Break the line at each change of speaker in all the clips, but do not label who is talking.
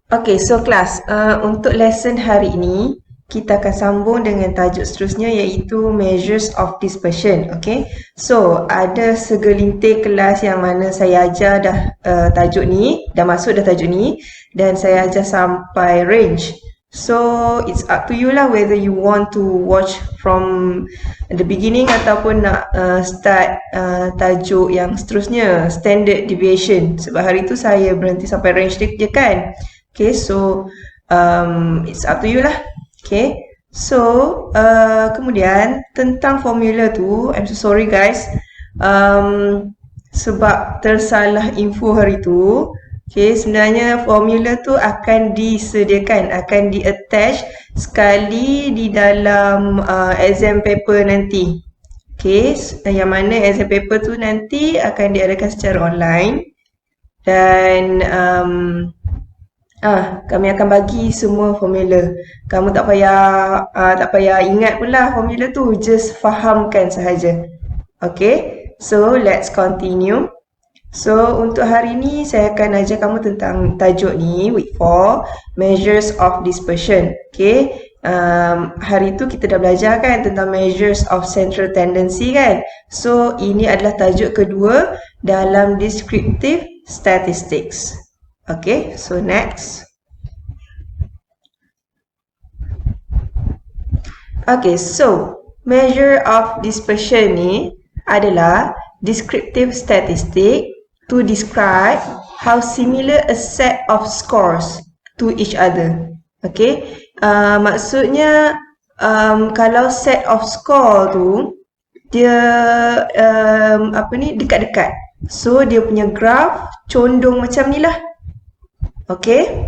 Okay, so kelas, untuk lesson hari ini, kita akan sambung dengan tajuk seterusnya iaitu Measures of Dispersion. Okay, so ada segelintir kelas yang mana saya ajar dah tajuk ni, dah masuk dah tajuk ni, dan saya ajar sampai range. So, it's up to you lah whether you want to watch from the beginning ataupun nak start tajuk yang seterusnya, standard deviation. Sebab hari tu saya berhenti sampai range dia je kan. Okay, so it's up to you lah. Okay, so kemudian tentang formula tu, I'm so sorry guys, sebab tersalah info hari tu. Okay, sebenarnya formula tu akan disediakan, akan di-attach sekali di dalam exam paper nanti. Okay, yang mana exam paper tu nanti akan diadakan secara online dan kami akan bagi semua formula. Kamu tak payah ingat pula formula tu, just fahamkan sahaja. Okay, so let's continue. So untuk hari ni saya akan ajar kamu tentang tajuk ni, week 4, measures of dispersion. Okay, hari tu kita dah belajar kan tentang measures of central tendency kan. So ini adalah tajuk kedua dalam descriptive statistics. Okay, so next. Okay, so measure of dispersion ni adalah descriptive statistic to describe how similar a set of scores to each other. Okay, maksudnya kalau set of score tu dia dekat-dekat. So dia punya graph condong macam ni lah. Okay,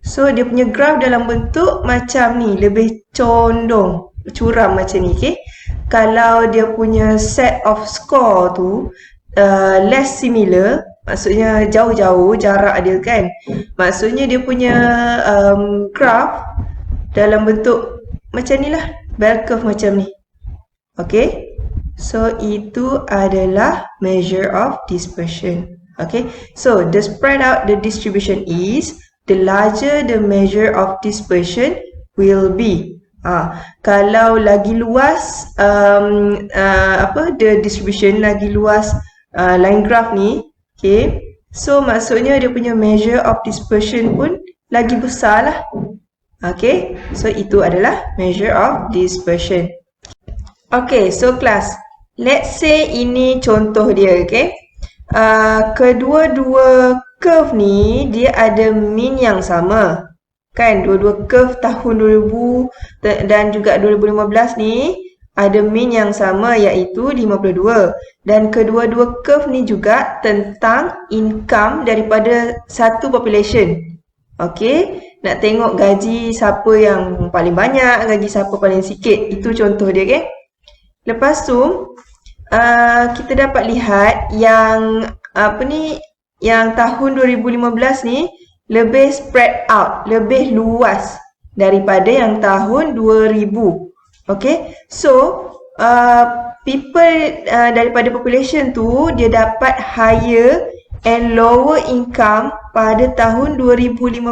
so dia punya graph dalam bentuk macam ni, lebih condong, curam macam ni. Okay, kalau dia punya set of score tu less similar, maksudnya jauh-jauh jarak dia kan, maksudnya dia punya graph dalam bentuk macam ni lah, bell curve macam ni. Okay, so itu adalah measure of dispersion. Okay, so the spread out the distribution is, the larger the measure of dispersion will be. Kalau lagi luas the distribution, lagi luas line graph ni, okay, so maksudnya dia punya measure of dispersion pun lagi besar lah. Okay, so itu adalah measure of dispersion. Okay, so class, let's say ini contoh dia. Okay, kedua-dua curve ni dia ada mean yang sama kan, dua-dua curve tahun 2000 dan juga 2015 ni ada mean yang sama iaitu 52, dan kedua-dua curve ni juga tentang income daripada satu population. Okay, nak tengok gaji siapa yang paling banyak, gaji siapa paling sikit, itu contoh dia. Okay, lepas tu kita dapat lihat yang yang tahun 2015 ni lebih spread out, lebih luas daripada yang tahun 2000. Okay, so people daripada population tu dia dapat higher and lower income pada tahun 2015.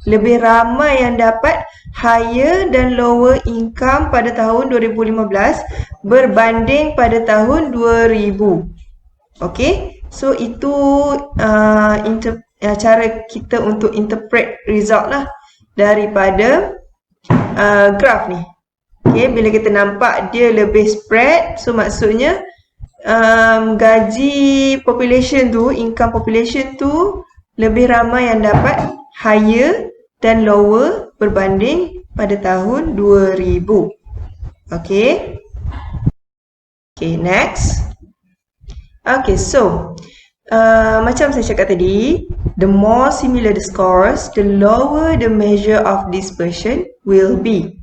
Lebih ramai yang dapat higher dan lower income pada tahun 2015 berbanding pada tahun 2000. Okay, so itu cara kita untuk interpret result lah daripada graph ni. Okay, bila kita nampak dia lebih spread, so maksudnya gaji population tu, income population tu lebih ramai yang dapat higher dan lower berbanding pada tahun 2000. Okay. Okay, next. Okay, so macam saya cakap tadi, the more similar the scores, the lower the measure of dispersion will be.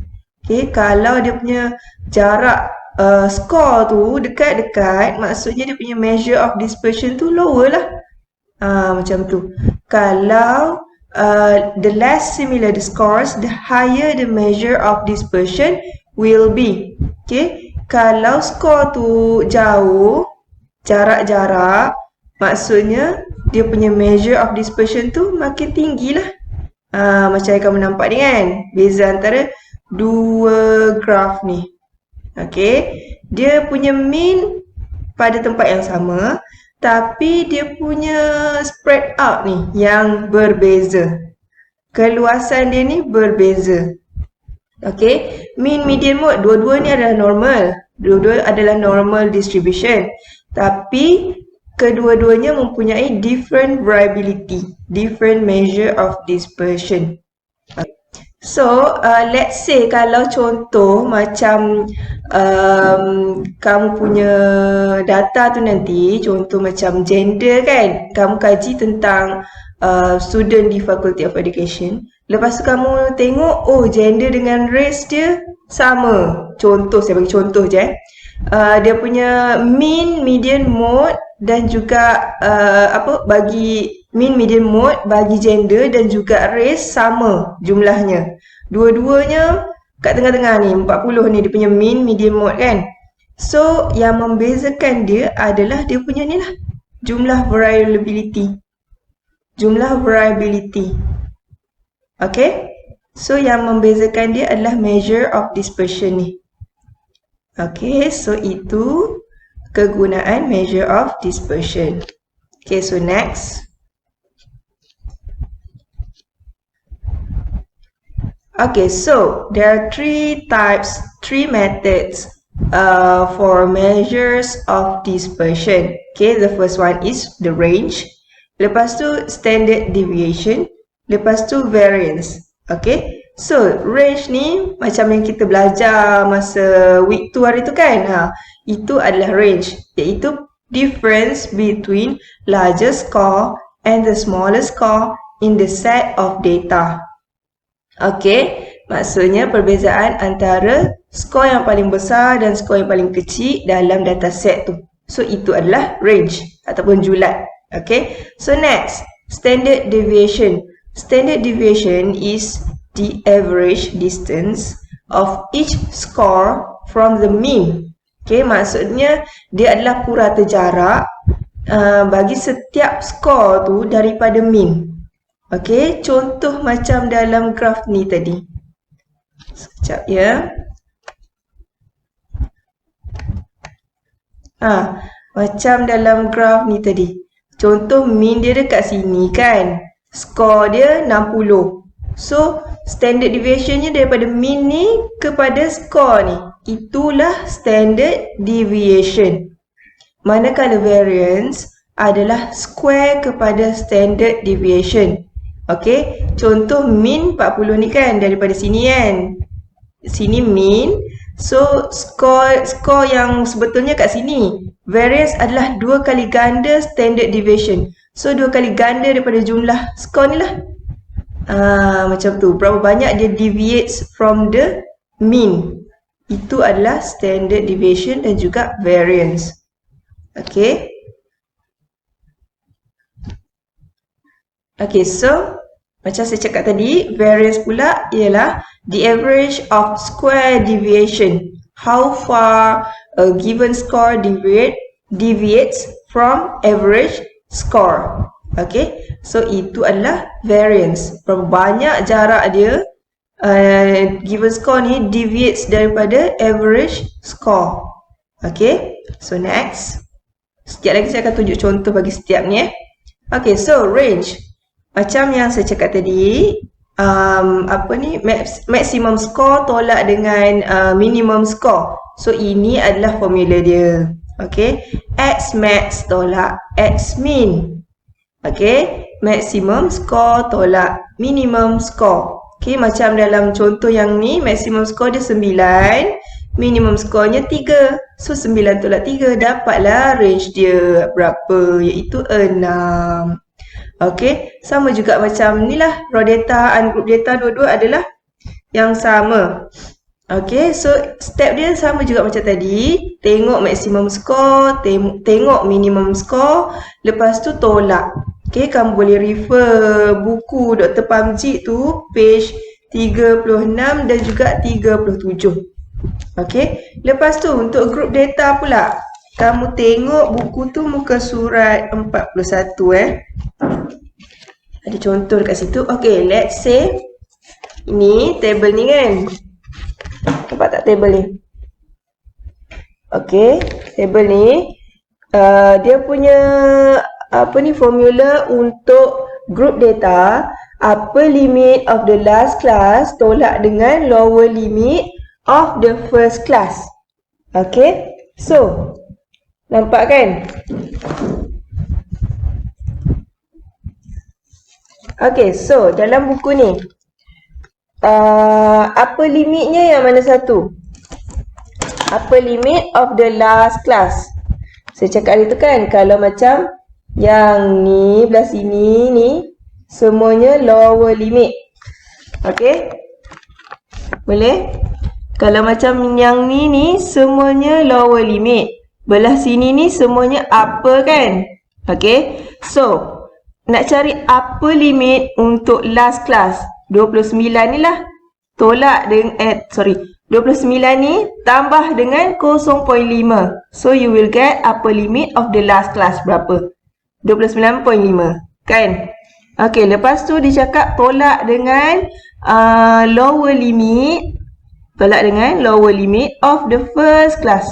Okay, kalau dia punya jarak score tu dekat-dekat, maksudnya dia punya measure of dispersion tu lower lah. Macam tu. Kalau the less similar the scores, the higher the measure of dispersion will be. Okay, kalau skor tu jauh, jarak-jarak, maksudnya dia punya measure of dispersion tu makin tinggi lah. Macam yang kamu nampak ni kan, beza antara dua graf ni. Okay, dia punya mean pada tempat yang sama, tapi dia punya spread out ni yang berbeza. Keluasan dia ni berbeza. Okay, mean, median, mode, dua-dua ni adalah normal. Dua-dua adalah normal distribution. Tapi kedua-duanya mempunyai different variability, different measure of dispersion. So, let's say kalau contoh macam kamu punya data tu nanti, contoh macam gender kan, kamu kaji tentang student di Faculty of Education. Lepas tu kamu tengok, oh gender dengan race dia sama. Contoh, saya bagi contoh je. Dia punya mean, median, mode dan juga bagi mean, median, mode bagi gender dan juga race sama jumlahnya. Dua-duanya kat tengah-tengah ni, 40 ni dia punya mean, median, mode kan. So, yang membezakan dia adalah dia punya ni lah, jumlah variability. Jumlah variability. Okay? So, yang membezakan dia adalah measure of dispersion ni. Okay, so itu kegunaan measure of dispersion. Okay, so next. Okay, so there are three methods for measures of dispersion. Okay, the first one is the range. Lepas tu standard deviation. Lepas tu variance. Okay, so range ni macam yang kita belajar masa week 2 hari tu kan. Itu adalah range, iaitu difference between largest score and the smallest score in the set of data. Okay, maksudnya perbezaan antara skor yang paling besar dan skor yang paling kecil dalam dataset tu. So, itu adalah range ataupun julat. Okay, so next, standard deviation. Standard deviation is the average distance of each score from the mean. Okay, maksudnya dia adalah purata jarak bagi setiap skor tu daripada mean. Okay, contoh macam dalam graf ni tadi. Sekejap ya. Macam dalam graf ni tadi. Contoh mean dia dekat sini kan. Skor dia 60. So, standard deviationnya daripada mean ni kepada skor ni. Itulah standard deviation. Manakala variance adalah square kepada standard deviation. Okay, contoh mean 40 ni kan daripada sini kan. Sini mean. So, skor yang sebetulnya kat sini. Variance adalah 2 kali ganda standard deviation. So, 2 kali ganda daripada jumlah skor ni lah. Macam tu. Berapa banyak dia deviates from the mean. Itu adalah standard deviation dan juga variance. Okay. Okay, so macam saya cakap tadi, variance pula ialah the average of square deviation. How far a given score deviates from average score. Okay, so itu adalah variance. Berapa banyak jarak dia given score ni deviates daripada average score. Okay, so next. Sekejap lagi saya akan tunjuk contoh bagi setiap ni. Okay, so range. Macam yang saya cakap tadi, maximum score tolak dengan minimum score. So, ini adalah formula dia. Okay, X max tolak X min. Okay, maximum score tolak minimum score. Okay, macam dalam contoh yang ni, maximum score dia 9, minimum skornya 3. So, 9 tolak 3, dapatlah range dia berapa, iaitu 6. Okay, sama juga macam ni lah, raw data, ungroup data, dua-dua adalah yang sama. Okay, so step dia sama juga macam tadi. Tengok maximum score, tengok minimum score, lepas tu tolak. Okay, kamu boleh refer buku Dr. Pamjit tu, page 36 dan juga 37. Okay, lepas tu untuk group data pula. Kamu tengok buku tu muka surat 41 Ada contoh dekat situ. Okay, let's say ini table ni kan. Nampak tak table ni? Okay, table ni dia punya formula untuk group data. Upper limit of the last class tolak dengan lower limit of the first class. Okay, so nampak kan? Okay, so dalam buku ni upper limitnya yang mana satu? Upper limit of the last class. Saya cakap hari tu kan, kalau macam yang ni belah sini ni semuanya lower limit. Okay, boleh? Kalau macam yang ni semuanya lower limit. Belah sini ni semuanya upper kan? Okay, so nak cari upper limit untuk last class 29 ni lah. Tolak dengan 29 ni tambah dengan 0.5. So you will get upper limit of the last class berapa? 29.5 kan? Okay, lepas tu dia cakap tolak dengan lower limit. Tolak dengan lower limit of the first class.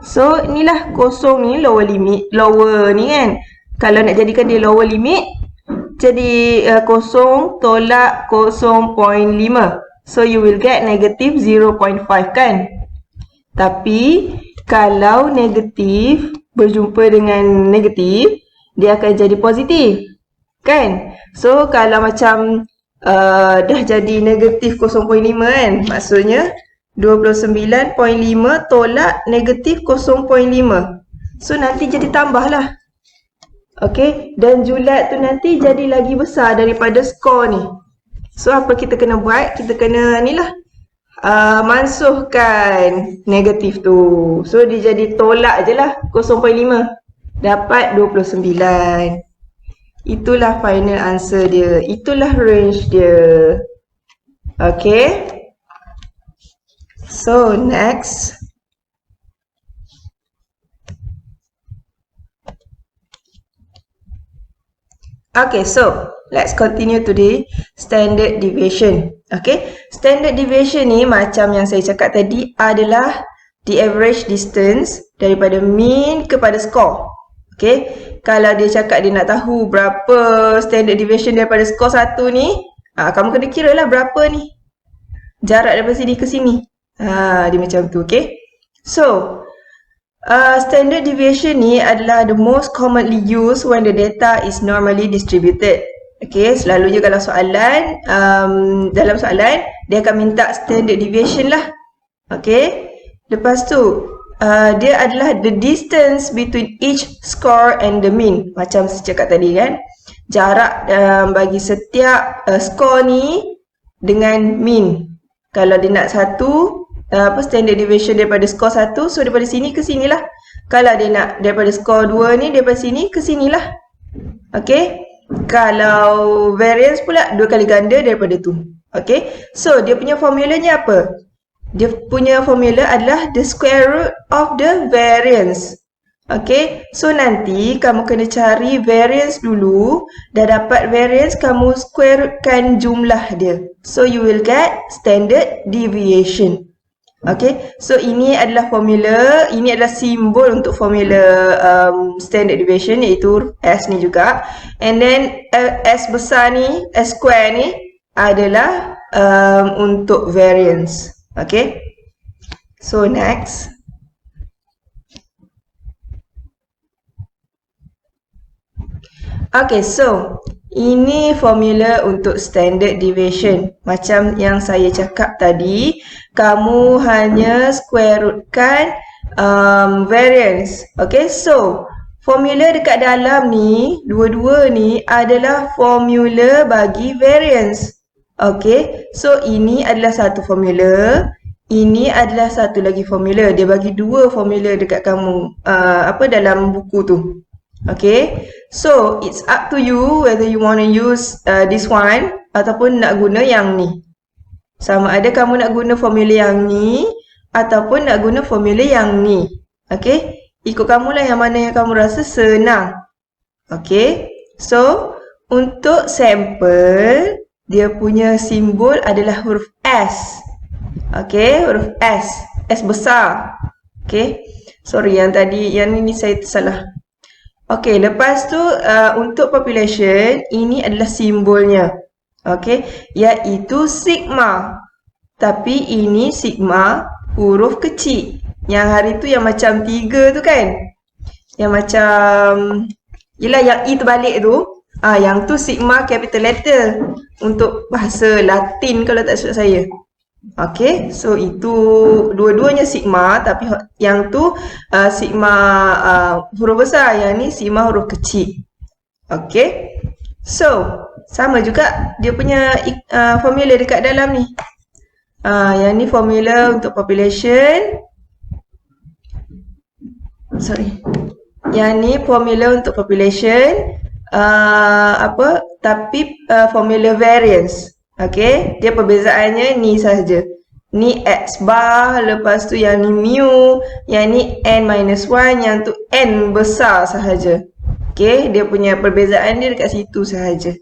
So inilah kosong ni lower limit. Lower ni kan, kalau nak jadikan dia lower limit, jadi kosong tolak 0.5. So you will get negative 0.5 kan? Tapi kalau negatif berjumpa dengan negatif, dia akan jadi positif kan? So kalau macam dah jadi negatif 0.5 kan, maksudnya 29.5 tolak negatif 0.5. So nanti jadi tambah lah. Okay, dan julat tu nanti jadi lagi besar daripada skor ni. So apa kita kena buat? Kita kena ni lah, mansuhkan negatif tu. So dia jadi tolak je lah 0.5. Dapat 29. Itulah final answer dia. Itulah range dia. Okay. So next. Okay, so let's continue today. Standard deviation. Okay, standard deviation ni macam yang saya cakap tadi adalah the average distance daripada mean kepada score. Okay, kalau dia cakap dia nak tahu berapa standard deviation daripada skor 1 ni, kamu kena kira lah berapa ni jarak daripada sini ke sini. Dia macam tu. Okay, so standard deviation ni adalah the most commonly used when the data is normally distributed. Okay, selalunya kalau soalan, dalam soalan dia akan minta standard deviation lah. Okay, lepas tu dia adalah the distance between each score and the mean. Macam saya cakap tadi kan, jarak bagi setiap skor ni dengan mean. Kalau dia nak satu standard deviation daripada skor 1, so daripada sini ke sini lah. Kalau dia nak daripada skor 2 ni, daripada sini ke sini lah. Okay, kalau variance pula 2 kali ganda daripada tu. Okay, so dia punya formulanya apa? Dia punya formula adalah the square root of the variance. Okay, so nanti kamu kena cari variance dulu. Dah dapat variance, kamu square rootkan jumlah dia. So you will get standard deviation. Okay, so ini adalah formula, ini adalah simbol untuk formula standard deviation, iaitu S ni juga. And then S besar ni, S square ni adalah untuk variance. Okay, so next. Okay, so ini formula untuk standard deviation. Macam yang saya cakap tadi, kamu hanya square rootkan variance. Okay, so formula dekat dalam ni, dua-dua ni adalah formula bagi variance. Okay, so ini adalah satu formula, ini adalah satu lagi formula. Dia bagi dua formula dekat kamu dalam buku tu. Okay, so it's up to you whether you want to use this one ataupun nak guna yang ni. Sama ada kamu nak guna formula yang ni ataupun nak guna formula yang ni. Okay, Ikut kamulah yang mana yang kamu rasa senang. Okay. So, untuk sampel, dia punya simbol adalah huruf S. Okay, huruf S. S besar. Okay. Sorry, yang tadi, yang ini saya tersalah. Okay, lepas tu untuk population, ini adalah simbolnya. Okay, iaitu sigma. Tapi ini sigma huruf kecil. Yang hari tu yang macam 3 tu kan? Yang macam, yelah yang E terbalik tu. Yang tu sigma capital letter. Untuk bahasa Latin kalau tak silap saya. Okay, so itu dua-duanya sigma, tapi yang tu sigma huruf besar, yang ni sigma huruf kecil. Okay, so sama juga dia punya formula dekat dalam ni. Yang ni formula untuk population. Sorry. Yang ni formula untuk population. Tapi formula variance. Okay, dia perbezaannya ni sahaja. Ni X bar, lepas tu yang ni mu, yang ni n-1, yang tu n besar sahaja. Okay, dia punya perbezaan dia dekat situ sahaja.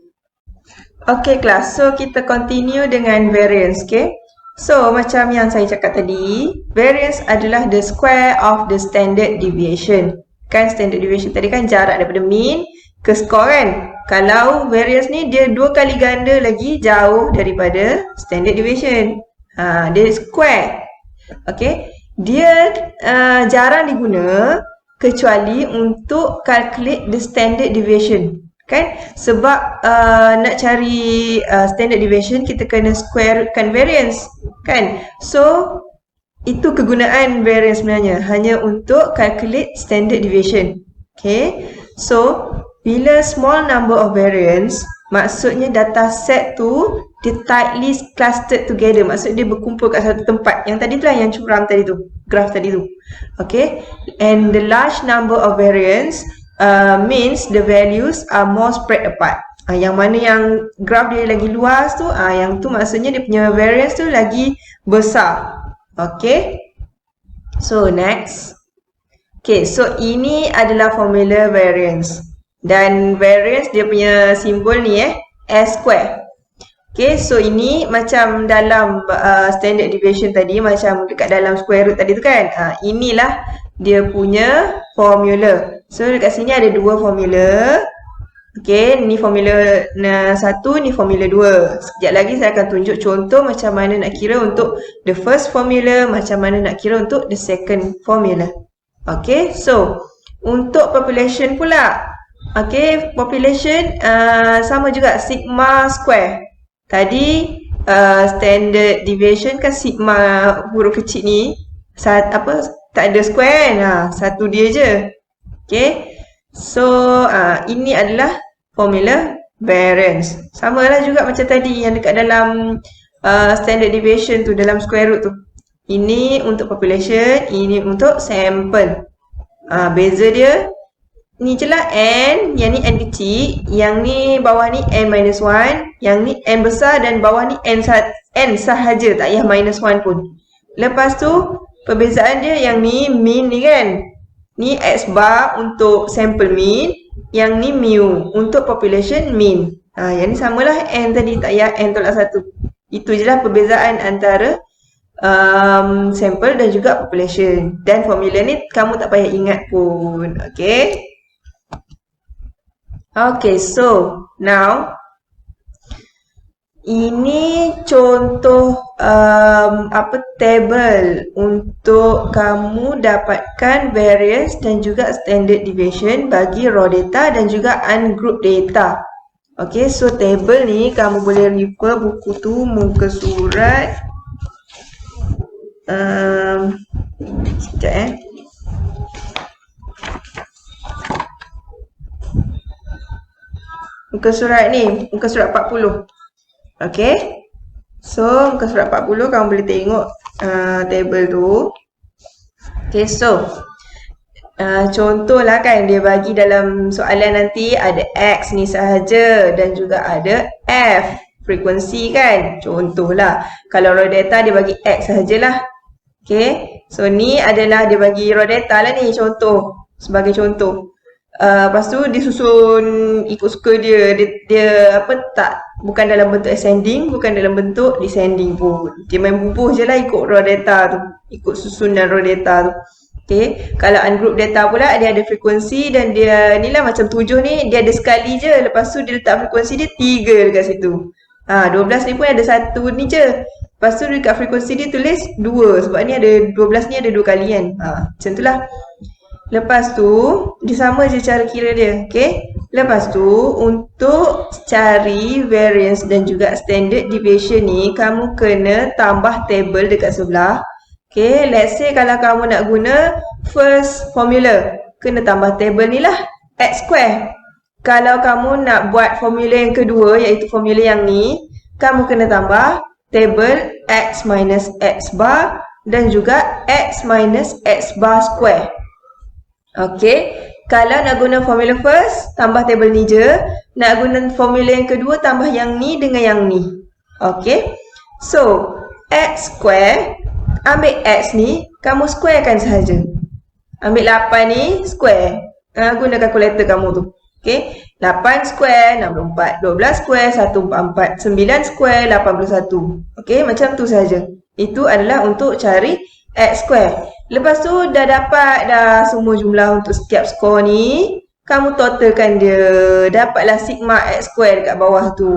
Okay kelas, so kita continue dengan variance, okay. So, macam yang saya cakap tadi, variance adalah the square of the standard deviation. Kan standard deviation tadi kan jarak daripada mean ke skor kan. Kalau variance ni dia 2 kali ganda lagi jauh daripada standard deviation. Dia square. Okay. Dia jarang diguna kecuali untuk calculate the standard deviation. Kan? Sebab nak cari standard deviation kita kena squarekan variance. Kan? So, itu kegunaan variance sebenarnya. Hanya untuk calculate standard deviation. Okay. So, bila small number of variance, maksudnya data set tu dia tightly clustered together. Maksudnya dia berkumpul kat satu tempat. Yang tadi tu lah yang curam tadi tu. Graph tadi tu. Okay. And the large number of variance means the values are more spread apart. Yang mana yang graph dia lagi luas tu, yang tu maksudnya dia punya variance tu lagi besar. Okay. So, next. Okay, so ini adalah formula variance. Dan variance dia punya simbol ni S square. Okay, so ini macam dalam standard deviation tadi, macam dekat dalam square root tadi tu kan. Inilah dia punya formula. So, dekat sini ada 2 formula. Okay, ni formula 1, ni formula 2. Sekejap lagi saya akan tunjuk contoh macam mana nak kira untuk the first formula, macam mana nak kira untuk the second formula. Okay, so untuk population pula. Okay, population sama juga sigma square. Tadi standard deviation kan sigma huruf kecil ni tak ada square kan. Satu dia je. Okay, so ini adalah formula variance. Sama lah juga macam tadi yang dekat dalam standard deviation tu, dalam square root tu. Ini untuk population, ini untuk sample. Beza dia ni je lah n, yang ni n kecil, yang ni bawah ni n-1, yang ni n besar dan bawah ni n sahaja, tak payah -1 pun. Lepas tu perbezaan dia yang ni mean ni kan. Ni X bar untuk sample mean, yang ni mu untuk population mean. Yang ni samalah n tadi, tak payah n tolak 1. Itu je lah perbezaan antara sample dan juga population. Dan formula ni kamu tak payah ingat pun. Okay. Okay, so now ini contoh table untuk kamu dapatkan variance dan juga standard deviation bagi raw data dan juga ungroup data. Okay, so table ni kamu boleh refer buku tu, muka surat sekejap muka surat ni, muka surat 40. Okay. So, muka surat 40 kamu boleh tengok table tu. Okay, so contohlah kan dia bagi dalam soalan nanti ada X ni sahaja dan juga ada F, frekuensi kan. Contohlah, kalau raw data dia bagi X sahajalah. Okay. So ni adalah dia bagi raw data lah ni, contoh. Sebagai contoh. Lepas tu disusun ikut suka dia. Dia apa tak, bukan dalam bentuk ascending, bukan dalam bentuk descending pun. Dia main bubuh je lah ikut raw data tu. Ikut susunan raw data tu. Okay. Kalau ungroup data pula dia ada frekuensi dan dia ni lah macam 7 ni dia ada sekali je. Lepas tu dia letak frekuensi dia 3 dekat situ. 12 ni pun ada satu ni je. Lepas tu dekat frekuensi dia tulis 2 sebab ni ada 12 ni ada 2 kali kan. Macam tu lah. Lepas tu dia sama je cara kira dia. Okay. Lepas tu untuk cari variance dan juga standard deviation ni kamu kena tambah table dekat sebelah. Okay, let's say kalau kamu nak guna first formula, kena tambah table ni lah, x square. Kalau kamu nak buat formula yang kedua, iaitu formula yang ni, kamu kena tambah table x minus x bar dan juga x minus x bar square. Okay, kalau nak guna formula first, tambah table ni je. Nak guna formula yang kedua, tambah yang ni dengan yang ni. Okay, so x square, ambil x ni, kamu squarekan sahaja. Ambil 8 ni, square. Guna kalkulator kamu tu. Okay. 8 square, 64. 12 square, 144. 9 square, 81. Okay, macam tu sahaja. Itu adalah untuk cari x square. Lepas tu, dah dapat dah semua jumlah untuk setiap skor ni. Kamu totalkan dia. Dapatlah sigma x square dekat bawah tu.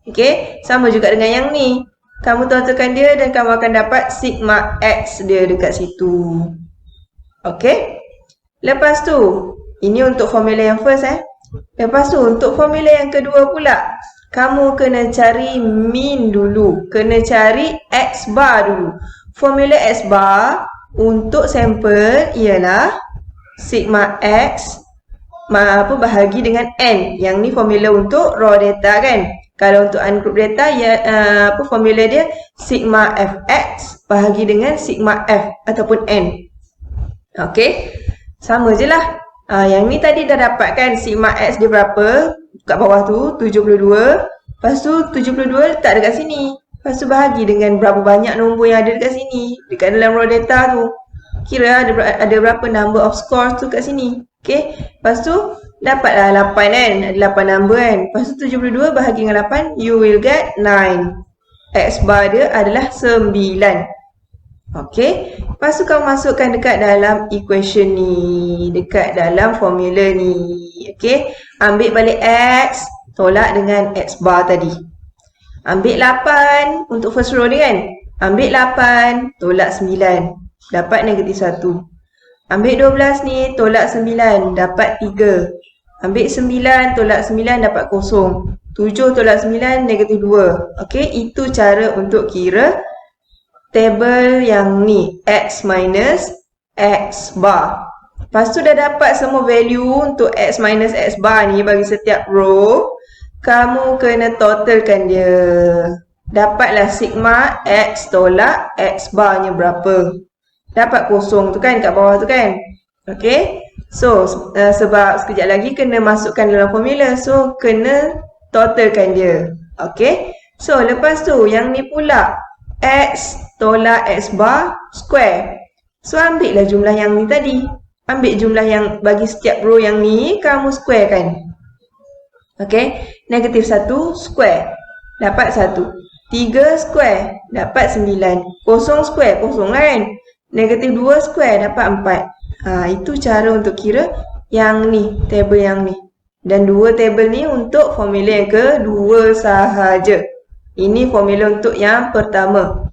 Okay. Sama juga dengan yang ni. Kamu totalkan dia dan kamu akan dapat sigma x dia dekat situ. Okay. Lepas tu, ini untuk formula yang first Lepas tu, untuk formula yang kedua pula, kamu kena cari mean dulu. Kena cari x bar dulu. Formula x bar untuk sampel ialah sigma x bahagi dengan n. Yang ni formula untuk raw data kan. Kalau untuk ungroup data, formula dia sigma fx bahagi dengan sigma f ataupun n. Okay. Sama je lah. Yang ni tadi dah dapat kan sigma x dia berapa. Kat bawah tu 72. Lepas tu 72 letak dekat sini. Lepas tu bahagi dengan berapa banyak nombor yang ada dekat sini. Dekat dalam raw data tu. Kira ada berapa number of scores tu kat sini. Okay. Lepas tu dapatlah 8 kan. Ada 8 number kan. Lepas tu 72 bahagi dengan 8. You will get 9. X bar dia adalah 9. Okay. Lepas tu kamu masukkan dekat dalam equation ni. Dekat dalam formula ni. Okay. Ambil balik X. Tolak dengan X bar tadi. Ambil 8 untuk first row ni kan. Ambil 8. Tolak 9. Dapat negatif 1. Ambil 12 ni. Tolak 9. Dapat 3. Ambil 9. Tolak 9. Dapat 0. 7 tolak 9. Negatif 2. Okay. Itu cara untuk kira table yang ni, x minus x bar. Lepas tu dah dapat semua value untuk x minus x bar ni bagi setiap row. Kamu kena totalkan dia. Dapatlah sigma x tolak x bar nya berapa. Dapat 0 tu kan kat bawah tu kan. Okay. So, sebab sekejap lagi kena masukkan dalam formula. So, kena totalkan dia. Okay. So, lepas tu yang ni pula. X tolak x bar square. So, ambil lah jumlah yang ni tadi. Ambil jumlah yang bagi setiap row yang ni, kamu square kan. Okay. Negatif 1 square. Dapat 1. 3 square. Dapat 9. 0 square. Kosong lah kan. Negatif 2 square. Dapat 4. Itu cara untuk kira yang ni. Table yang ni. Dan dua table ni untuk formula yang kedua sahaja. Ini formula untuk yang pertama.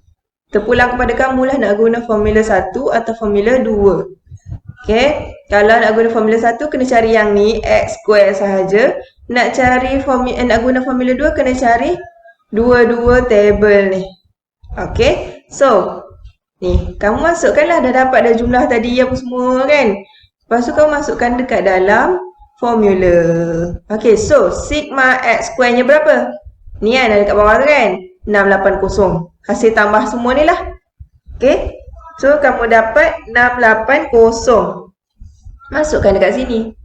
Terpulang kepada kamu lah nak guna formula 1 atau formula 2. Okay. Kalau nak guna formula 1, kena cari yang ni, x square sahaja. Nak guna formula 2, kena cari dua-dua table ni. Okay. So, ni, kamu masukkanlah, dah dapat dah jumlah tadi apa semua kan. Lepas tu kamu masukkan dekat dalam formula. Okay, so sigma x square nya berapa? Ni kan, ada kat bawah tu kan. 680. Hasil tambah semua ni lah. Okay. So, kamu dapat 680. Masukkan dekat sini.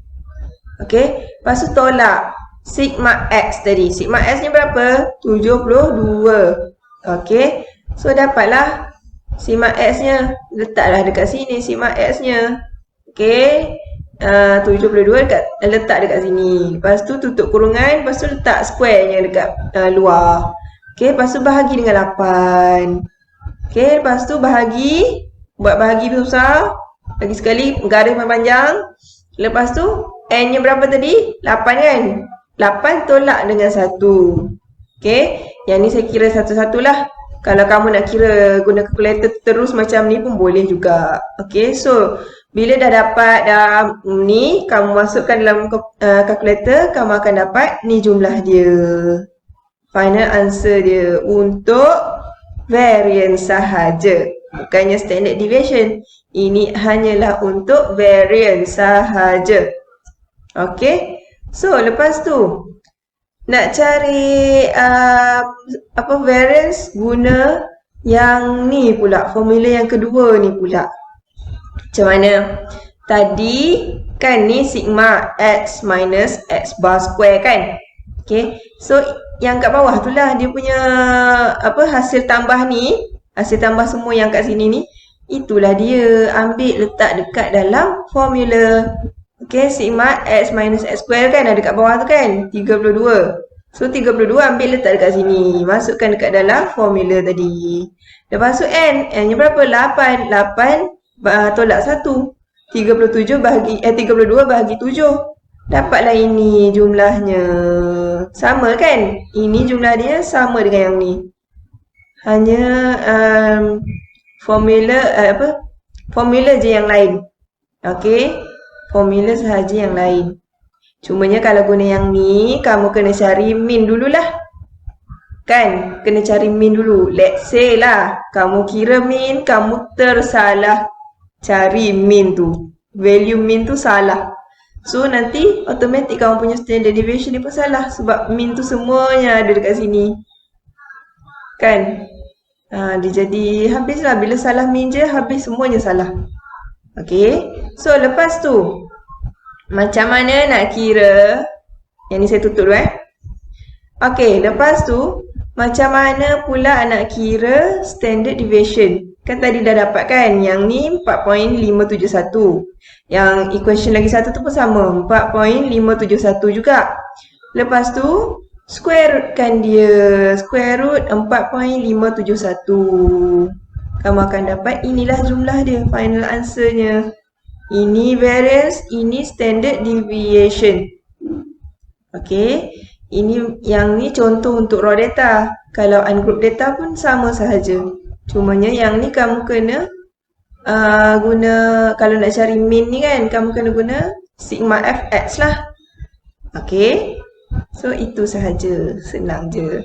Okay. Lepas tu tolak sigma x tadi. Sigma x ni berapa? 72. Okay. So, dapatlah Sigma X-nya letaklah dekat sini sigma X-nya. Okey. 72 letak dekat sini. Lepas tu tutup kurungan, lepas tu letak square-nya dekat luar. Okey, lepas tu bahagi dengan 8. Okey, lepas tu buat bahagi besar. Lagi sekali garis panjang. Lepas tu n-nya berapa tadi? 8 kan? 8 tolak dengan 1. Okey, yang ni saya kira satu-satu lah. Kalau kamu nak kira guna kalkulator terus macam ni pun boleh juga. Okey, so bila dah dapat ni, kamu masukkan dalam kalkulator, kamu akan dapat ni jumlah dia. Final answer dia untuk variance sahaja. Bukannya standard deviation. Ini hanyalah untuk variance sahaja. Okey. So, lepas tu nak cari variance guna yang ni pula, formula yang kedua ni pula. Macam mana? Tadi kan ni sigma x minus x bar square kan? Okay, so yang kat bawah tu lah dia punya hasil tambah ni, hasil tambah semua yang kat sini ni, itulah dia, ambil letak dekat dalam formula. Okay, sigma x minus x square kan ada kat bawah tu kan, 32. So 32 ambil letak dekat sini, masukkan dekat dalam formula tadi. Lepas tu n-nya berapa? 8. 8 tolak 1. 32 bahagi 7. Dapatlah ini jumlahnya. Sama kan? Ini jumlah dia sama dengan yang ni. Hanya formula je yang lain. Okey. Formula sahaja yang lain. Cumanya kalau guna yang ni, kamu kena cari min dululah. Kan? Kena cari min dulu. Let's say lah, kamu kira min, kamu tersalah cari min tu. Value min tu salah. So nanti automatik kamu punya standard deviation ni pun salah. Sebab min tu semuanya ada dekat sini. Kan? Dia jadi habislah. Bila salah min je, habis semuanya salah. Okay. So lepas tu, macam mana nak kira? Yang ni saya tutup dulu Okay. Lepas tu, macam mana pula nak kira standard deviation? Kan tadi dah dapat kan? Yang ni 4.571. Yang equation lagi satu tu pun sama. 4.571 juga. Lepas tu, square root kan dia. Square root 4.571. Kamu akan dapat inilah jumlah dia. Final answernya. Ini variance, ini standard deviation. Okay. Yang ni contoh untuk raw data. Kalau ungroup data pun sama sahaja. Cumanya yang ni kamu kena guna, kalau nak cari min ni kan, kamu kena guna sigma fx lah. Okay. So itu sahaja. Senang je.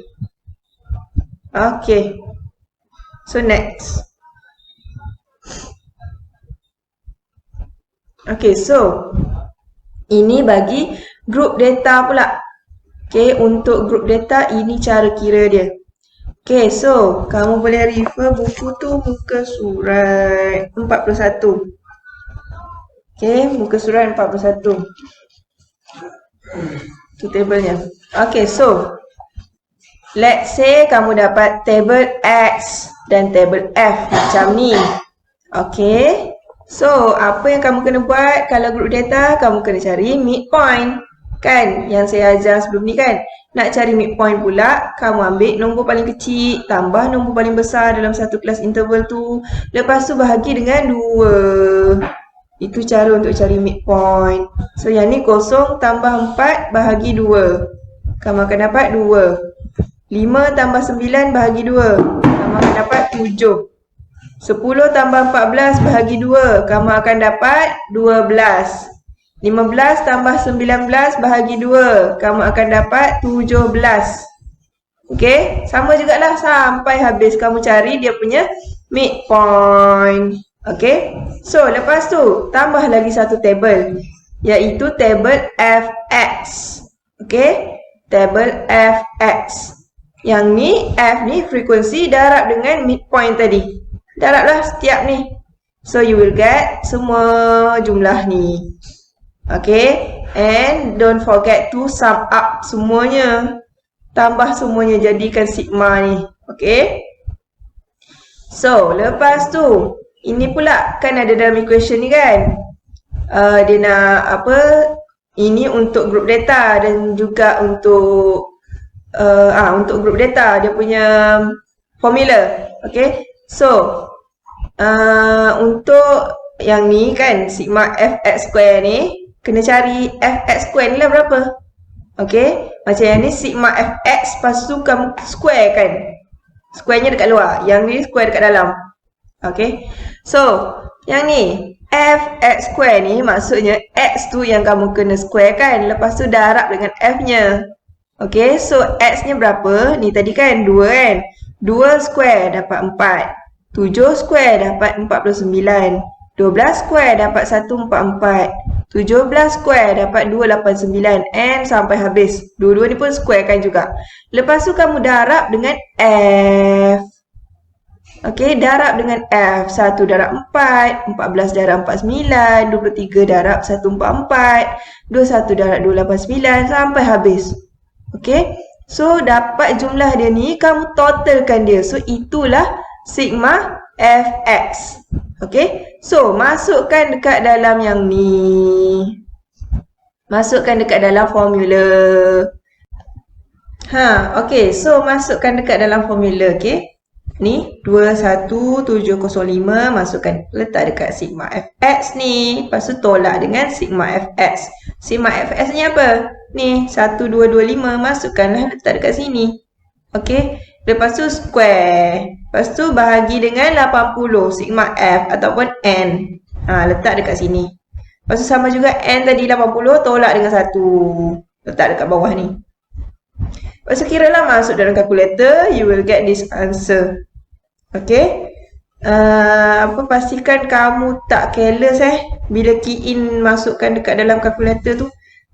Okay. So next. Okay, so ini bagi group data pula. Okay, untuk group data ini cara kira dia. Okay, so kamu boleh refer buku tu muka surat 41. Okay, muka surat 41. Tu tabelnya. Okay, so let's say kamu dapat table X dan table F macam ni. Okay. So, apa yang kamu kena buat kalau group data? Kamu kena cari midpoint. Kan? Yang saya ajar sebelum ni kan? Nak cari midpoint pula, kamu ambil nombor paling kecil, tambah nombor paling besar dalam satu kelas interval tu. Lepas tu bahagi dengan 2. Itu cara untuk cari midpoint. So, yang ni 0 tambah 4 bahagi 2. Kamu akan dapat 2. 5 tambah 9 bahagi 2. Kamu akan dapat 7. 10 tambah 14 bahagi 2. Kamu akan dapat 12. 15 tambah 19 bahagi 2. Kamu akan dapat 17. Okey, sama jugalah sampai habis kamu cari dia punya midpoint. Okey, so lepas tu tambah lagi satu table, iaitu table fx. Okey, table fx. Yang ni, f ni frekuensi darab dengan midpoint tadi. Darablah setiap ni. So you will get semua jumlah ni. Okay. And don't forget to sum up semuanya. Tambah semuanya jadikan sigma ni. Okay. So, lepas tu, ini pula kan ada dalam equation ni kan. Dia nak apa? Ini untuk group data dan juga untuk group data dia punya formula. Okay. So, untuk yang ni kan, sigma fx square ni, kena cari fx square ni lah berapa. Okay. Macam yang ni sigma fx, lepas tu kamu square kan. Square-nya dekat luar. Yang ni square dekat dalam. Okay. So, yang ni fx square ni maksudnya x tu yang kamu kena square kan. Lepas tu darab dengan f-nya. Okay. So, x-nya berapa? Ni tadi kan 2 kan. 2 square dapat 4. 7 square dapat 49. 12 square dapat 144. 17 square dapat 289 and sampai habis. Dua-dua ni pun square kan juga. Lepas tu kamu darab dengan F. Okey, darab dengan F. 1 darab 4, 14 darab 49, 23 darab 144, 21 darab 289 sampai habis. Okey. So dapat jumlah dia ni, kamu totalkan dia. So itulah sigma Fx. Okay. So, masukkan dekat dalam yang ni. Masukkan dekat dalam formula. Okay. So, masukkan dekat dalam formula. Okay. Ni, 21705. Masukkan. Letak dekat sigma Fx ni. Lepas tu tolak dengan sigma Fx. Sigma Fx ni apa? Ni, 1225. Masukkanlah letak dekat sini. Okay. Lepas tu square. Lepas tu bahagi dengan 80 sigma F ataupun N. Letak dekat sini. Lepas tu sama juga N tadi 80 tolak dengan 1. Letak dekat bawah ni. Lepas tu kira lah masuk dalam kalkulator. You will get this answer. Okay. Pastikan kamu tak careless bila key in masukkan dekat dalam kalkulator tu.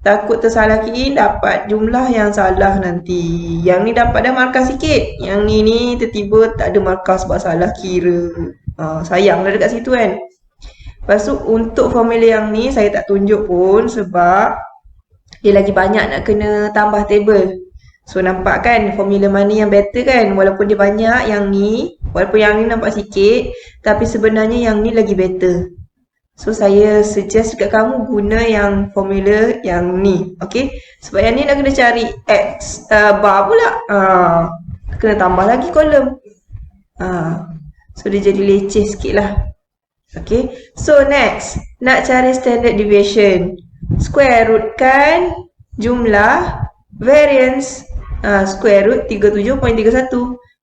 Takut tersalah key in, dapat jumlah yang salah nanti. Yang ni dapat dah markah sikit. Yang ni tiba-tiba tak ada markah sebab salah kira. Sayang dah dekat situ kan. Lepas tu untuk formula yang ni saya tak tunjuk pun sebab dia lagi banyak nak kena tambah table. So nampak kan formula mana yang better kan. Walaupun dia banyak yang ni. Walaupun yang ni nampak sikit. Tapi sebenarnya yang ni lagi better. So, saya suggest dekat kamu guna yang formula yang ni. Okay. Sebab yang ni nak kena cari X bar pula. Kena tambah lagi kolom. So, dia jadi leceh sikit lah. Okay. So, next. Nak cari standard deviation. Square root kan jumlah variance. Square root 37.31.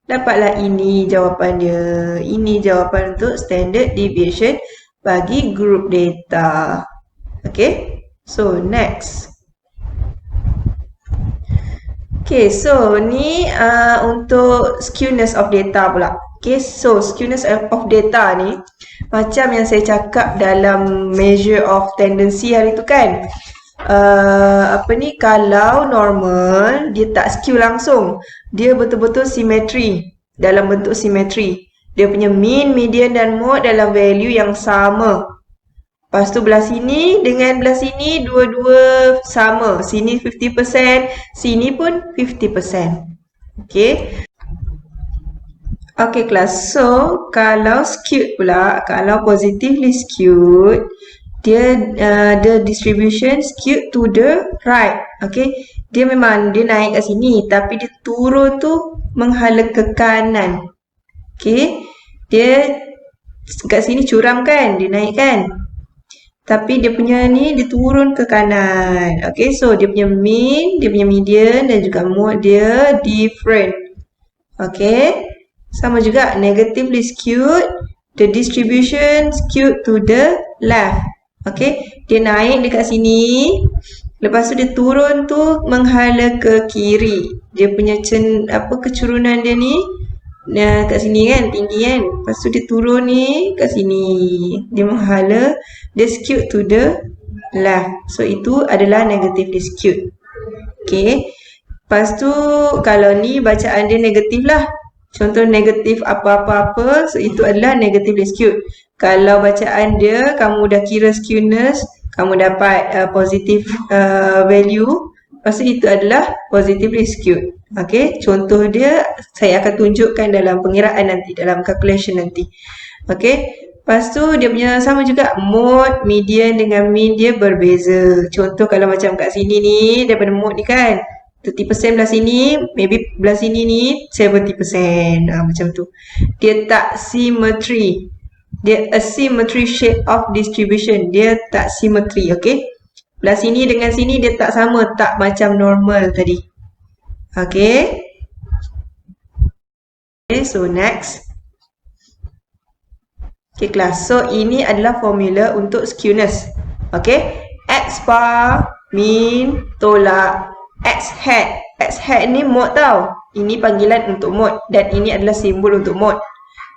Dapatlah ini jawapan dia. Ini jawapan untuk standard deviation bagi group data. Okay. So, next. Okay. So, ni untuk skewness of data pula. Okay. So, skewness of data ni macam yang saya cakap dalam measure of tendency hari tu kan. Kalau normal, dia tak skew langsung. Dia betul-betul simetri. Dalam bentuk simetri. Dia punya mean, median dan mode dalam value yang sama. Lepas tu belah sini dengan belah sini dua-dua sama. Sini 50%, sini pun 50%. Okay. Okay kelas. So, kalau skewed pula, kalau positively skewed, dia the distribution skewed to the right. Okay. Dia memang dia naik kat sini. Tapi dia turun tu menghala ke kanan. Okay. Dia kat sini curam kan. Dia naik kan. Tapi dia punya ni dia turun ke kanan. Okay. So dia punya mean, dia punya median dan juga mode dia different. Okay. Sama juga negatively skewed. The distribution skewed to the left. Okay. Dia naik dekat sini. Lepas tu dia turun tu menghala ke kiri. Dia punya kecurunan dia ni. Kat sini kan, tinggi kan. Lepas tu dia turun ni kat sini. Dia menghala. Dia skewed to the left. So itu adalah negatively skewed. Okay. Lepas tu kalau ni bacaan dia negatif lah. Contoh negatif apa-apa-apa. So itu adalah negatively skewed. Kalau bacaan dia kamu dah kira skewness. Kamu dapat positive value. Lepas tu itu adalah positively skewed. Okey, contoh dia saya akan tunjukkan dalam pengiraan nanti, dalam calculation nanti. Okey, lepas tu dia punya sama juga mode, median dengan mean dia berbeza. Contoh kalau macam kat sini ni, daripada mode ni kan, 30% belah sini, maybe belah sini ni 70%. Macam tu. Dia tak symmetry. Dia asymmetry shape of distribution. Dia tak symmetry, okey? Belah sini dengan sini dia tak sama, tak macam normal tadi. Okay. Okay, so next. Okay, kelas. So, ini adalah formula untuk skewness. Okay. X bar, mean, tolak, X hat. X hat ni mode tau. Ini panggilan untuk mode. Dan ini adalah simbol untuk mode.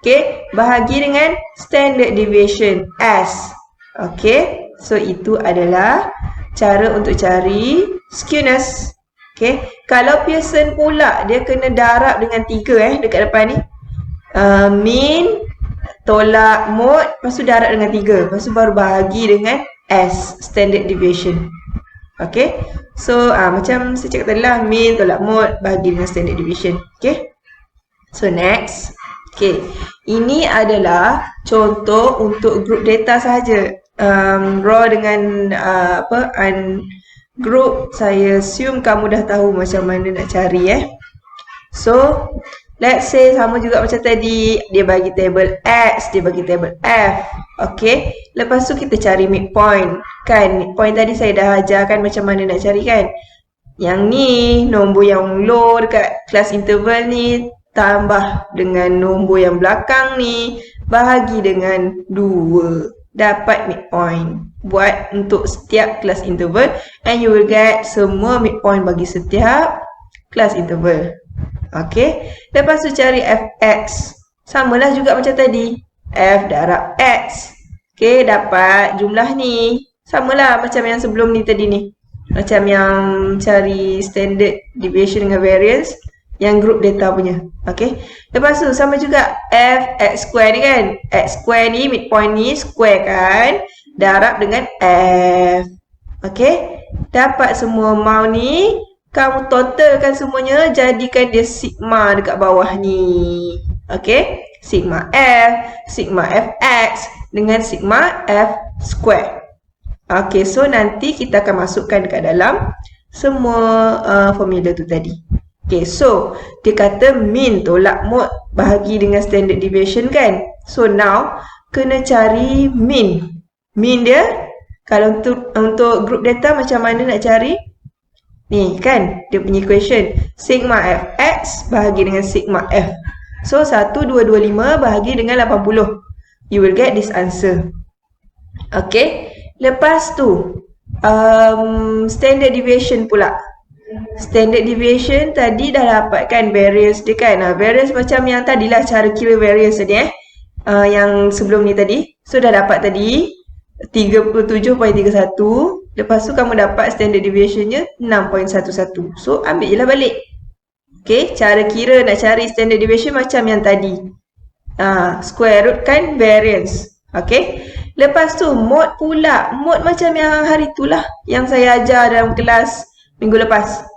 Okay. Bahagi dengan standard deviation, S. Okay. So, itu adalah cara untuk cari skewness. Okay. Kalau Pearson pula, dia kena darab dengan 3 dekat depan ni. Mean, tolak mode, lepas tu darab dengan 3. Lepas tu baru bahagi dengan S, standard deviation. Okay. So, macam saya cakap tadi lah, mean, tolak mode, bahagi dengan standard deviation. Okay. So, next. Okay. Ini adalah contoh untuk group data sahaja. Raw dengan group, saya assume kamu dah tahu macam mana nak cari So, let's say sama juga macam tadi, dia bagi table X, dia bagi table F. Okay, lepas tu kita cari midpoint. Kan, midpoint tadi saya dah ajarkan macam mana nak cari kan. Yang ni, nombor yang low dekat kelas interval ni, tambah dengan nombor yang belakang ni, bahagi dengan 2. Dapat midpoint. Buat untuk setiap kelas interval. And you will get semua midpoint bagi setiap kelas interval. Okay. Lepas tu cari fx. Samalah juga macam tadi. F darab x. Okay. Dapat jumlah ni. Samalah macam yang sebelum ni tadi ni. Macam yang cari standard deviation dengan variance. Yang group data punya. Okay. Lepas tu sama juga f x square ni kan. X square ni midpoint ni square kan. Darab dengan f. Okay. Dapat semua amount ni. Kamu totalkan semuanya. Jadikan dia sigma dekat bawah ni. Okay. Sigma f. Sigma fx. Dengan sigma f square. Okay. So nanti kita akan masukkan dekat dalam semua formula tu tadi. Okay, so dia kata mean tolak mode bahagi dengan standard deviation kan. So now kena cari mean. Mean dia kalau untuk group data macam mana nak cari? Ni kan dia punya equation. Sigma fx bahagi dengan sigma f. So 1225 bahagi dengan 80. You will get this answer. Okay. Lepas tu standard deviation pula. Standard deviation tadi dah dapatkan variance dia kan. Variance macam yang tadilah cara kira variance tadi yang sebelum ni tadi. So dah dapat tadi 37.31. Lepas tu kamu dapat standard deviationnya 6.11. So ambil je lah balik. Okay, cara kira nak cari standard deviation macam yang tadi. Square root kan variance. Okay. Lepas tu mode pula. Mode macam yang hari tu lah yang saya ajar dalam kelas minggu lepas.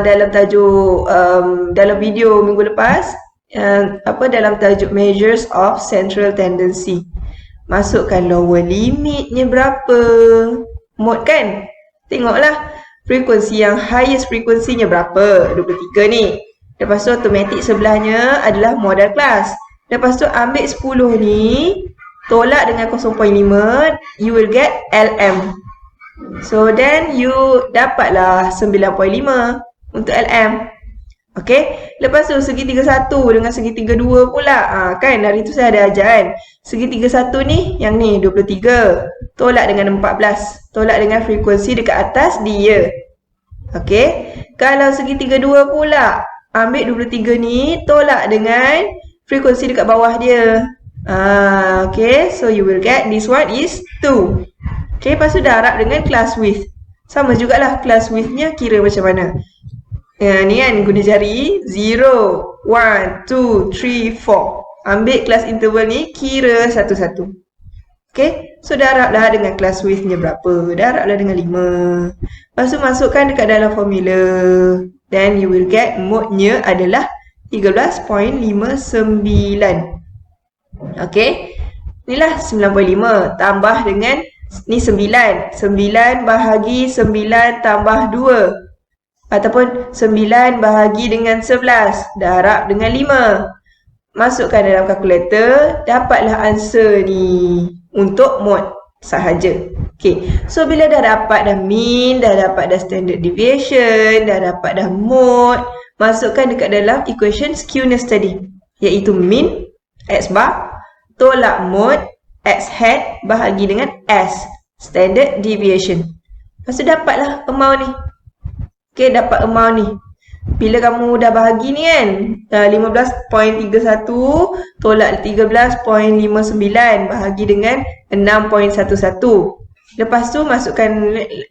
Dalam tajuk dalam video minggu lepas dalam tajuk measures of central tendency. Masukkan lower limitnya berapa. Mode kan. Tengoklah frekuensi yang highest frekuensinya berapa. 23 ni. Lepas tu automatic sebelahnya adalah model class. Lepas tu ambil 10 ni tolak dengan 0.5, you will get LM. So then you dapatlah 9.5 untuk LM. Okay. Lepas tu segi 31 dengan segi 32 pula. Kan hari tu saya ada ajar kan. Segi 31 ni yang ni 23. Tolak dengan 14. Tolak dengan frekuensi dekat atas dia. Okay. Kalau segi 32 pula, ambil 23 ni tolak dengan frekuensi dekat bawah dia. Okay. So you will get this one is 2. Okay, lepas tu darab dengan class width. Sama jugalah class width-nya kira macam mana. Ni kan guna jari 0, 1, 2, 3, 4. Ambil class interval ni kira satu-satu. Okay, so darablah dengan class width-nya berapa. Darablah dengan 5. Lepas tu masukkan dekat dalam formula. then you will get modnya adalah 13.59. Okay, inilah 95 tambah dengan ni 9. 9 bahagi 9 tambah 2 ataupun 9 bahagi dengan 11 darab dengan 5. Masukkan dalam kalkulator, dapatlah answer ni untuk mod sahaja. Okay, so bila dah dapat dah mean, dah dapat dah standard deviation, dah dapat dah mod, masukkan dekat dalam equation skewness tadi, iaitu mean x bar tolak mod x hat bahagi dengan S standard deviation. Lepas tu dapatlah amount ni. Okay, dapat amount ni. Bila kamu dah bahagi ni kan, 15.31 tolak 13.59 bahagi dengan 6.11. Lepas tu masukkan,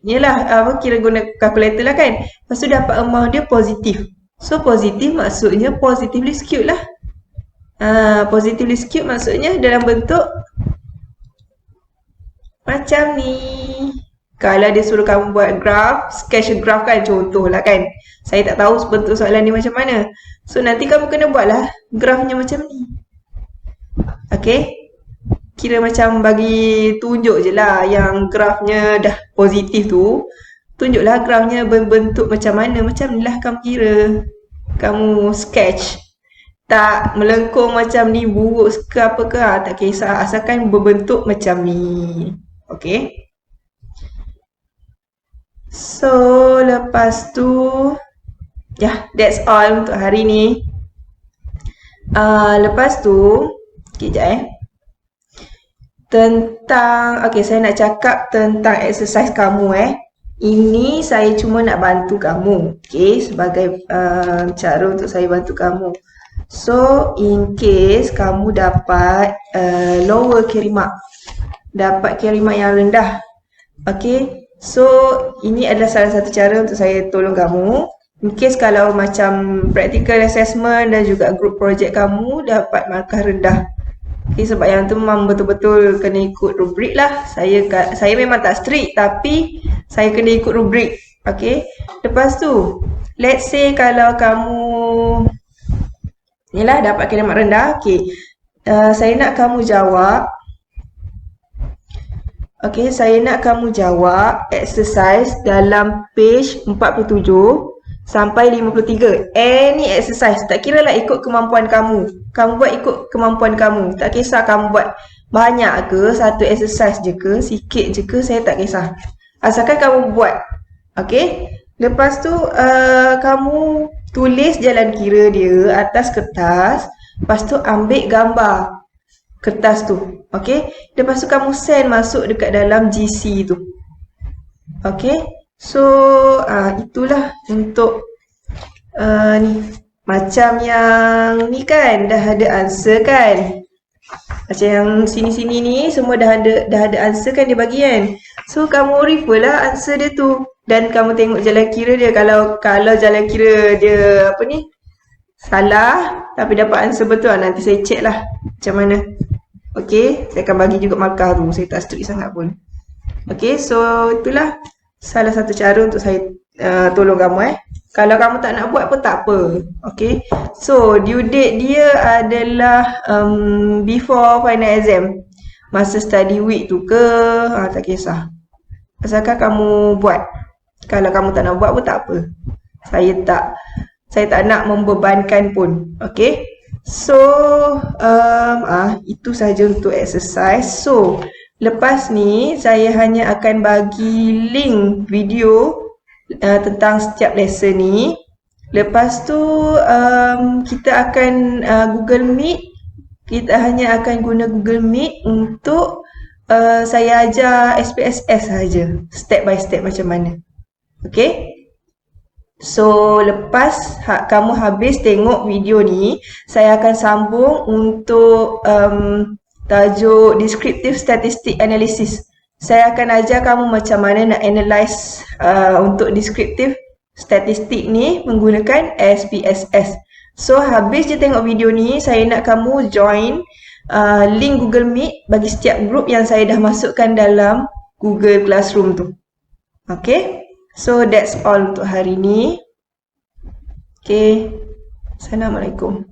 yelah, kira guna kalkulator lah kan. Lepas tu dapat amount dia positif. So positif maksudnya positively skewed lah. Positively skewed maksudnya dalam bentuk macam ni. Kalau dia suruh kamu buat graph, sketch a graph kan, contoh lah kan. Saya tak tahu bentuk soalan ni macam mana. So nanti kamu kena buatlah graphnya macam ni. Okay, kira macam bagi tunjuk je lah yang graphnya dah positif tu. Tunjuklah graphnya berbentuk macam mana. Macam ni lah kamu kira. Kamu sketch. Tak melengkung macam ni, buruk ke apa ke, tak kisah. Asalkan berbentuk macam ni. Okay. So, lepas tu, that's all untuk hari ni. Lepas tu, sekejap tentang, saya nak cakap tentang exercise kamu Ini saya cuma nak bantu kamu, sebagai cara untuk saya bantu kamu. So, in case kamu dapat lower carry mark, dapat carry mark yang rendah, so ini adalah salah satu cara untuk saya tolong kamu. In case kalau macam practical assessment dan juga group project kamu dapat markah rendah. Sebab yang tu memang betul-betul kena ikut rubrik lah. Saya memang tak strict, tapi saya kena ikut rubrik. Lepas tu, let's say kalau kamu dapat carry mark rendah, saya nak kamu jawab. Saya nak kamu jawab exercise dalam page 47 sampai 53. Any exercise, tak kira lah ikut kemampuan kamu. Kamu buat ikut kemampuan kamu. Tak kisah kamu buat banyak ke, satu exercise je ke, sikit je ke, saya tak kisah. Asalkan kamu buat. Lepas tu kamu tulis jalan kira dia atas kertas. Lepas tu ambil gambar kertas tu. Lepas tu kamu send masuk dekat dalam GC tu. So itulah untuk ni. Macam yang ni kan, dah ada answer kan. Macam yang sini-sini ni semua dah ada answer kan dia bagi kan. So kamu refer lah answer dia tu. Dan kamu tengok jalan kira dia. Kalau jalan kira dia salah tapi dapat answer betul, nanti saya check lah macam mana. Saya akan bagi juga markah tu. Saya tak strict sangat pun. So itulah salah satu cara untuk saya tolong kamu Kalau kamu tak nak buat pun tak apa. So due date dia adalah before final exam. Masa study week tu ke, tak kisah. Asalkan kamu buat. Kalau kamu tak nak buat pun tak apa. Saya tak nak membebankan pun. So itu saja untuk exercise. So lepas ni saya hanya akan bagi link video tentang setiap lesson ni. Lepas tu kita akan Google Meet. Kita hanya akan guna Google Meet untuk saya ajar SPSS saja, step by step macam mana. So lepas kamu habis tengok video ni, saya akan sambung untuk tajuk descriptive statistic analysis. Saya akan ajar kamu macam mana nak analyse untuk descriptive statistik ni menggunakan SPSS. So habis je tengok video ni, saya nak kamu join link Google Meet bagi setiap group yang saya dah masukkan dalam Google Classroom tu. So that's all untuk hari ni. Okay. Assalamualaikum.